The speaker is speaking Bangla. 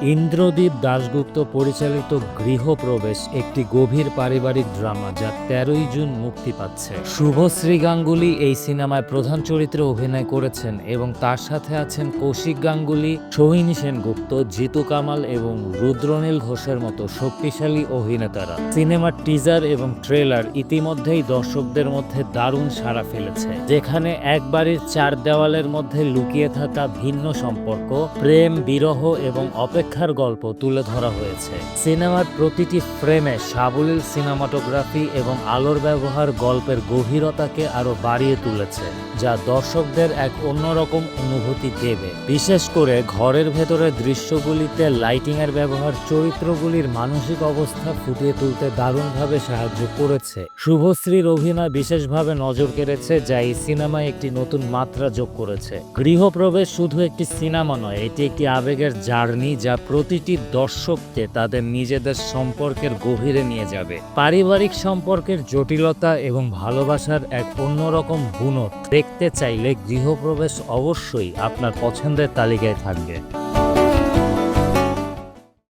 ইন্দ্রদীপ দাশগুপ্ত পরিচালিত গৃহপ্রবেশ একটি গভীর পারিবারিক ড্রামা যা ১৩ই জুন মুক্তি পাচ্ছে। শুভশ্রী গাঙ্গুলি এই সিনেমায় প্রধান চরিত্রে অভিনয় করেছেন এবং তার সাথে আছেন কৌশিক গাঙ্গুলি, সোহিনী সেনগুপ্ত, জিতু কামাল এবং রুদ্রনীল ঘোষের মতো শক্তিশালী অভিনেতারা। সিনেমার টিজার এবং ট্রেলার ইতিমধ্যেই দর্শকদের মধ্যে দারুণ সাড়া ফেলেছে, যেখানে এক বাড়ির চার দেওয়ালের মধ্যে লুকিয়ে থাকা ভিন্ন সম্পর্ক, প্রেম, বিরহ এবং অপেক্ষার গল্প তুলে ধরা হয়েছে। সিনেমার প্রতিটি ফ্রেমে সাবলীল সিনেমাটোগ্রাফি এবং আলোর ব্যবহার গল্পের গভীরতাকে আরো বাড়িয়ে তুলেছে, যা দর্শকদের এক অন্যরকম অনুভূতি দেবে। বিশেষ করে ঘরের ভেতরের দৃশ্যগুলিতে লাইটিংয়ের ব্যবহার চরিত্রগুলির মানসিক অবস্থা ফুটিয়ে তুলতে দারুণভাবে সাহায্য করেছে। শুভশ্রীর অভিনয় বিশেষভাবে নজর কেড়েছে, যা এই সিনেমায় একটি নতুন মাত্রা যোগ করেছে। গৃহপ্রবেশ শুধু একটি সিনেমা নয়, এটি একটি আবেগের জার্নি যা প্রতিটি দর্শককে তাদের নিজেদের সম্পর্কের গভীরে নিয়ে যাবে। পারিবারিক সম্পর্কের জটিলতা এবং ভালোবাসার এক অন্যরকম বুনট দেখতে চাইলে গৃহপ্রবেশ অবশ্যই আপনার পছন্দের তালিকায় থাকবে।